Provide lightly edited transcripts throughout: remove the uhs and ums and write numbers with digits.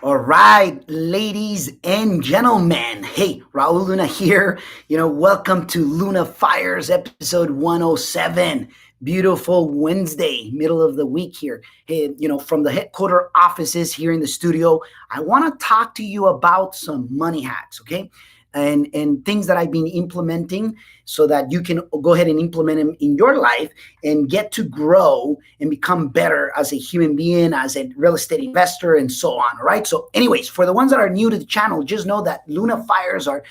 All right, ladies and gentlemen. Hey, Raul Luna here. Welcome to Luna Fires episode 107. Beautiful Wednesday, middle of the week here. Hey, from the headquarter offices here in the studio, I want to talk to you about some money hacks, okay? And things that I've been implementing so that you can go ahead and implement them in your life and get to grow and become better as a human being, as a real estate investor, and so on. All right. So, anyways, for the ones that are new to the channel, just know that Luna Fires are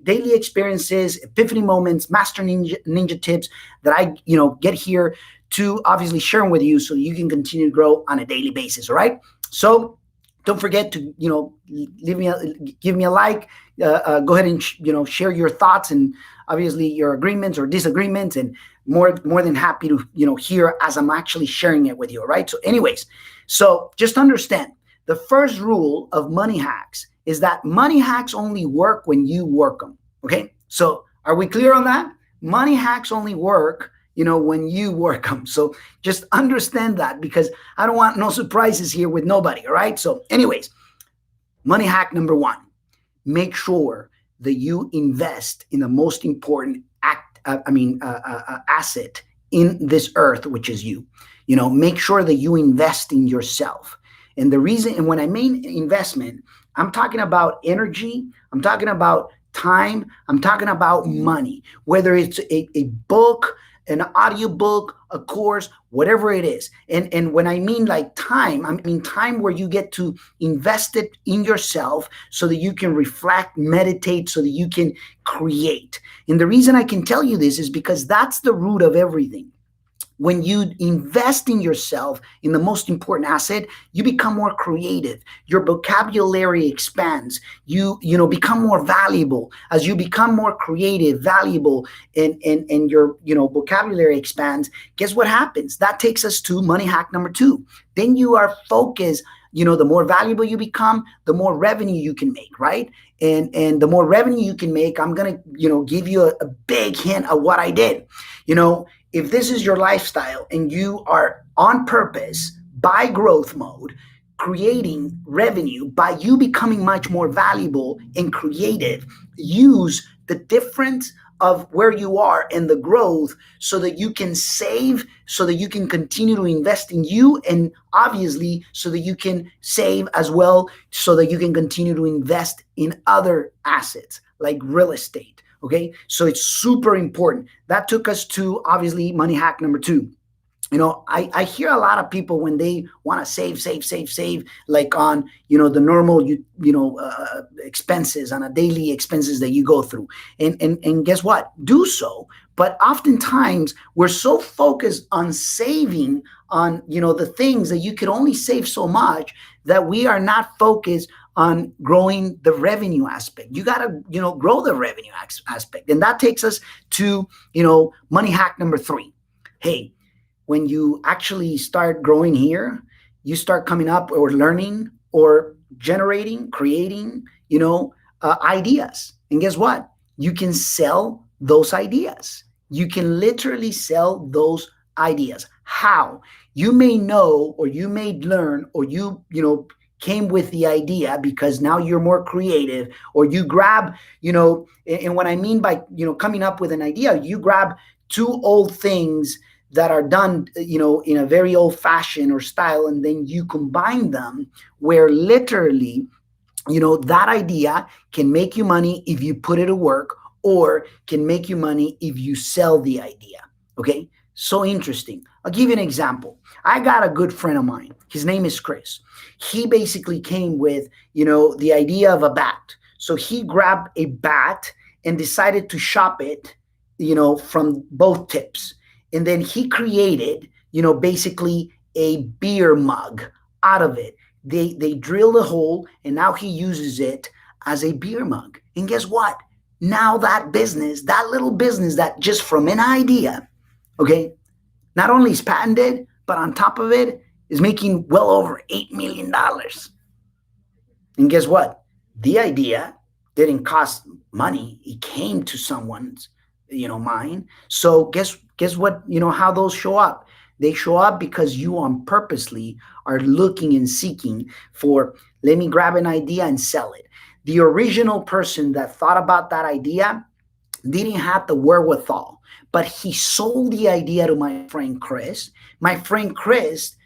daily experiences, epiphany moments, master ninja tips that I, get here to obviously share them with you so you can continue to grow on a daily basis. All right. So, don't forget to give me a like. Go ahead and share your thoughts and obviously your agreements or disagreements, and more than happy to hear as I'm actually sharing it with you. All right. So, anyways, so just understand the first rule of money hacks is that money hacks only work when you work them. Okay. So, are we clear on that? Money hacks only work when you work them. So just understand that, because I don't want no surprises here with nobody. All right. So, anyways, money hack number one: make sure that you invest in the most important asset in this earth, which is you. Make sure that you invest in yourself. And the reason, and when I mean investment, I'm talking about energy, I'm talking about time, I'm talking about money, whether it's a book, an audiobook, a course, whatever it is. And when I mean like time, I mean time where you get to invest it in yourself so that you can reflect, meditate, so that you can create. And the reason I can tell you this is because that's the root of everything. When you invest in yourself, in the most important asset, you become more creative. Your vocabulary expands. You become more valuable. As you become more creative, valuable, and your vocabulary expands, guess what happens? That takes us to money hack number two. Then you are focused. The more valuable you become, the more revenue you can make, right? And the more revenue you can make, I'm gonna give you a big hint of what I did. If this is your lifestyle and you are on purpose by growth mode, creating revenue by you becoming much more valuable and creative, use the difference of where you are and the growth so that you can save, so that you can continue to invest in you, and obviously so that you can save as well, so that you can continue to invest in other assets like real estate. Okay. So it's super important. That took us to obviously money hack number two. I hear a lot of people when they want to save, like on, the normal, expenses, on a daily expenses that you go through. And guess what? Do so. But oftentimes we're so focused on saving on, the things that you could only save so much, that we are not focused on growing the revenue aspect. You got to, grow the revenue aspect. And that takes us to, money hack number three. Hey, when you actually start growing here, you start coming up or learning or generating, creating, ideas. And guess what? You can sell those ideas. You can literally sell those ideas. How? You may know, or you may learn, or came with the idea because now you're more creative, or you grab, and what I mean by, coming up with an idea, you grab two old things that are done, in a very old fashioned or style, and then you combine them where literally, that idea can make you money if you put it to work, or can make you money if you sell the idea. Okay. So interesting. I'll give you an example. I got a good friend of mine. His name is Chris. He basically came with, the idea of a bat. So he grabbed a bat and decided to shop it, from both tips. And then he created, basically a beer mug out of it. They drilled a hole, and now he uses it as a beer mug. And guess what? Now that business, that little business that just from an idea, okay, not only is patented, but on top of it is making well over $8 million. And guess what? The idea didn't cost money. It came to someone's, mind. So guess what? How those show up. They show up because you on purposely are looking and seeking for Let me grab an idea and sell it. The original person that thought about that idea didn't have the wherewithal, but he sold the idea to my friend Chris. My friend Chris,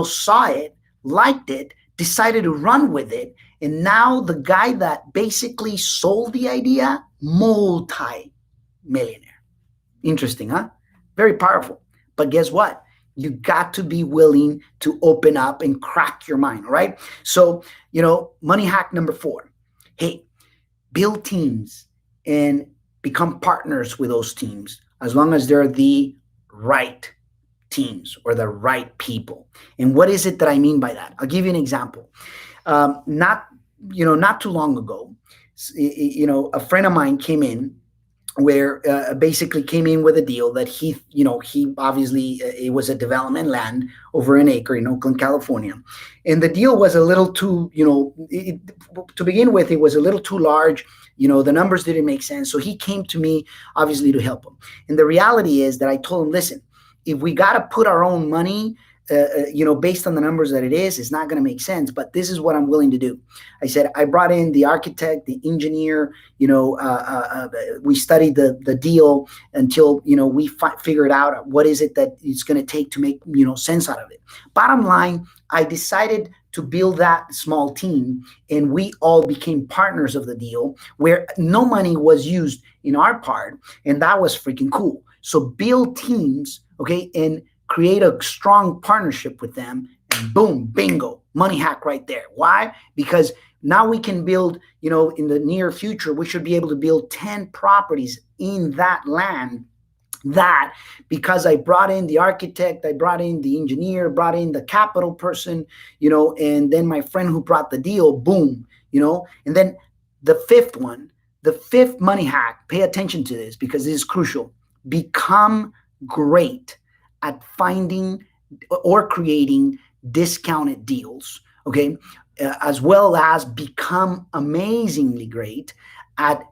saw it, liked it, decided to run with it, and now the guy that basically sold the idea, multi-millionaire. Interesting, huh? Very powerful. But guess what? You got to be willing to open up and crack your mind, all right? So, money hack number 4. Hey, build teams and become partners with those teams as long as they're the right teams or the right people. And what is it that I mean by that? I'll give you an example. Not too long ago, a friend of mine came in where basically came in with a deal that he obviously it was a development land over an acre in Oakland, California, and the deal was a little too, to begin with, it was a little too large. The numbers didn't make sense, so he came to me obviously to help him. And the reality is that I told him, listen, if we got to put our own money, based on the numbers that it is, it's not going to make sense. But this is what I'm willing to do. I said, I brought in the architect, the engineer, we studied the deal until, we figured out what is it that it's going to take to make, sense out of it. Bottom line, I decided to build that small team, and we all became partners of the deal where no money was used in our part. And that was freaking cool. So build teams, okay, and create a strong partnership with them, and boom, bingo, money hack right there. Why? Because now we can build, in the near future, we should be able to build 10 properties in that land. That because I brought in the architect, I brought in the engineer, brought in the capital person, and then my friend who brought the deal, boom, and then the fifth money hack, pay attention to this because this is crucial. Become great at finding or creating discounted deals, okay? As well as become amazingly great at,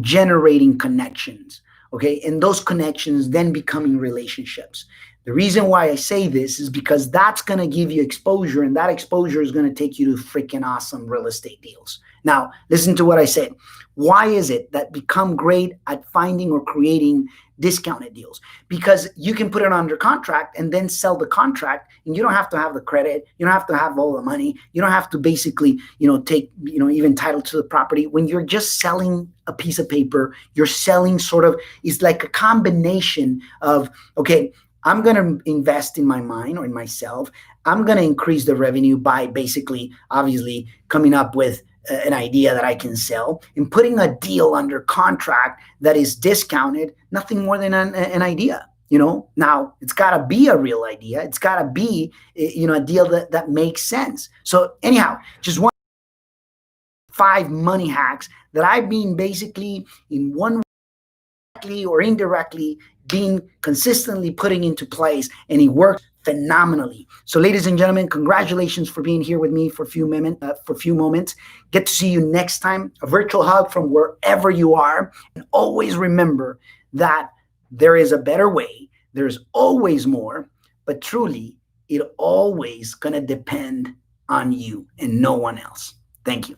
generating connections, okay? And those connections then becoming relationships. The reason why I say this is because that's going to give you exposure, and that exposure is going to take you to freaking awesome real estate deals. Now, listen to what I said. Why is it that become great at finding or creating discounted deals? Because you can put it under contract and then sell the contract, and you don't have to have the credit. You don't have to have all the money. You don't have to basically, take, even title to the property. When you're just selling a piece of paper, you're selling sort of, it's like a combination of, okay, I'm going to invest in my mind or in myself. I'm going to increase the revenue by basically, obviously, coming up with an idea that I can sell and putting a deal under contract that is discounted, nothing more than an idea. Now it's got to be a real idea. It's got to be, a deal that makes sense. So anyhow, just 5 money hacks that I've been basically in one way or indirectly being consistently putting into place, and it works phenomenally. So, ladies and gentlemen, congratulations for being here with me for a few moments. Get to see you next time. A virtual hug from wherever you are, and always remember that there is a better way. There's always more, but truly, it always gonna depend on you and no one else. Thank you.